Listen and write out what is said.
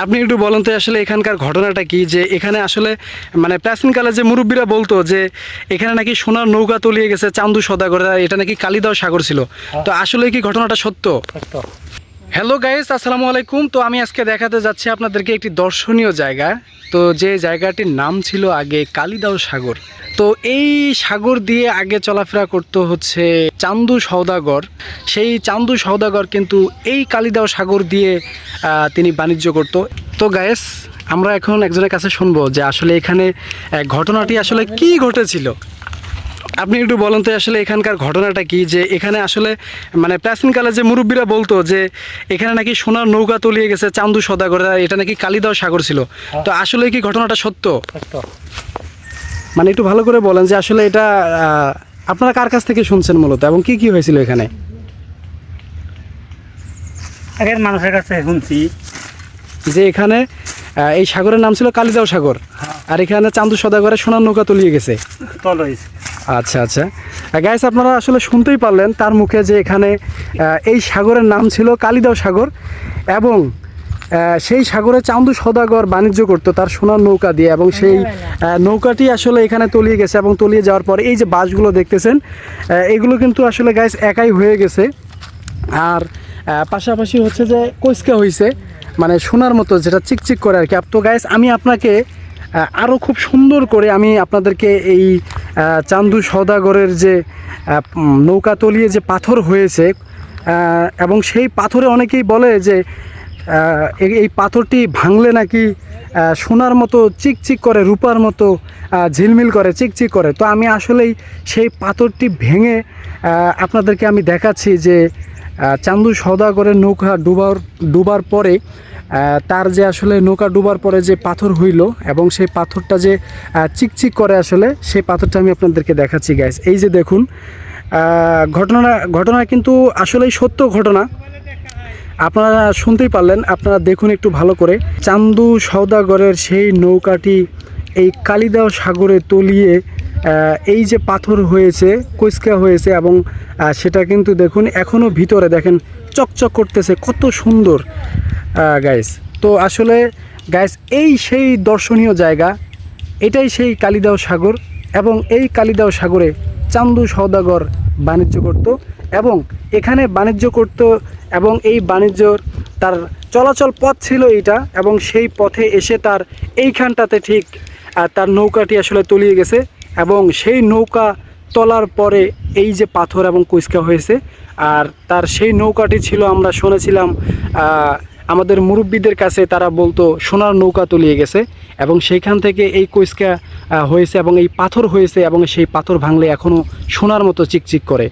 আপনি একটু বলেন তো আসলে এখানকার ঘটনাটা কি, যে এখানে আসলে মানে প্রাচীনকালে যে মুরব্বীরা বলতো যে এখানে নাকি সোনার নৌকা তলিয়ে গেছে চান্দু সওদাগররা, এটা নাকি কালিদাও সাগর ছিল। তো আসলে কি ঘটনাটা সত্য? হ্যালো গাইস, আসসালামু আলাইকুম। তো আমি আজকে দেখাতে যাচ্ছি আপনাদেরকে একটি দর্শনীয় জায়গা। তো যে জায়গাটির নাম ছিল আগে কালিদাও সাগর। তো এই সাগর দিয়ে আগে চলাফেরা করতো হচ্ছে চান্দু সওদাগর। সেই চান্দু সওদাগর কিন্তু এই কালিদাও সাগর দিয়ে তিনি বাণিজ্য করতো। তো গাইস, আমরা এখন একজনের কাছে শুনবো যে আসলে এখানে ঘটনাটি আসলে কি ঘটেছিল। আপনি একটু বলেন তো আসলে এখানকার ঘটনাটা কি, যে এখানে আসলে মানে প্রাচীনকালে যে মুরব্বীরা বলতো যে এখানে নাকি সোনার নৌকা তলিয়ে গেছে চান্দু সওদাগররা, এটা নাকি কালিদাও সাগর ছিল। তো আসলে কি ঘটনাটা সত্য? মানে একটু ভালো করে বলেন যে আসলে এটা আপনারা কার কাছ থেকে শুনছেন মূলত, এবং কি কি হয়েছিল এখানে? আগের মানুষের কাছে শুনছি যে এখানে এই সাগরের নাম ছিল কালিদাও সাগর, আর এখানে চান্দু সওদাগরের সোনার নৌকা তলিয়ে গেছে। তল হয়েছে। আচ্ছা আচ্ছা গাইস, আপনারা আসলে শুনতেই পারলেন তার মুখে যে এখানে এই সাগরের নাম ছিল কালিদাও সাগর, এবং সেই সাগরে চান্দু সওদাগর বাণিজ্য করতো তার সোনার নৌকা দিয়ে, এবং সেই নৌকাটি আসলে এখানে তলিয়ে গেছে। এবং তলিয়ে যাওয়ার পরে এই যে বাসগুলো দেখতেছেন, এগুলো কিন্তু আসলে গাইস একাই হয়ে গেছে। আর পাশাপাশি হচ্ছে যে কইসকা হয়েছে, মানে সোনার মতো যেটা চিকচিক করে আর কি। তো গাইস, আমি আপনাকে আরও খুব সুন্দর করে আমি আপনাদেরকে এই চান্দু সওদাগরের যে নৌকা তলিয়ে যে পাথর হয়েছে, এবং সেই পাথরে অনেকেই বলে যে এই পাথরটি ভাঙলে নাকি সোনার মতো চিকচিক করে, রূপার মতো ঝিলমিল করে, চিকচিক করে। তো আমি আসলেই সেই পাথরটি ভেঙে আপনাদেরকে আমি দেখাচ্ছি যে চান্দু সওদাগরের নৌকা ডুবার পরে তার যে আসলে নৌকা ডুবার পরে যে পাথর হইল, এবং সেই পাথরটা যে চিকচিক করে, আসলে সেই পাথরটা আমি আপনাদেরকে দেখাচ্ছি গাইস। এই যে দেখুন, ঘটনা কিন্তু আসলেই সত্য ঘটনা। আপনারা শুনতেই পারলেন, আপনারা দেখুন একটু ভালো করে। চান্দু সওদাগরের সেই নৌকাটি এই কালিদাও সাগরে তলিয়ে এই যে পাথর হয়েছে, কইসকা হয়েছে, এবং সেটা কিন্তু দেখুন এখনও ভিতরে দেখেন চকচক করতেছে, কত সুন্দর গাইস। তো আসলে গাইস, এই সেই দর্শনীয় জায়গা, এটাই সেই কালিদাও সাগর, এবং এই কালিদাও সাগরে চান্দু সওদাগর বাণিজ্য করত, এবং এখানে বাণিজ্য করত, এবং এই বাণিজ্যর তার চলাচল পথ ছিল এইটা, এবং সেই পথে এসে তার এইখানটাতে ঠিক তার নৌকাটি আসলে তলিয়ে গেছে, এবং সেই নৌকা তলার পরে এই যে পাথর এবং কুইসকা হয়েছে। আর তার সেই নৌকাটি ছিল, আমরা শুনেছিলাম আমাদের মুরব্বীদের কাছে, তারা বলতো সোনার নৌকা তলিয়ে গেছে, এবং সেইখান থেকে এই কুইসকা হয়েছে এবং এই পাথর হয়েছে, এবং সেই পাথর ভাঙলে এখনও সোনার মতো চিকচিক করে।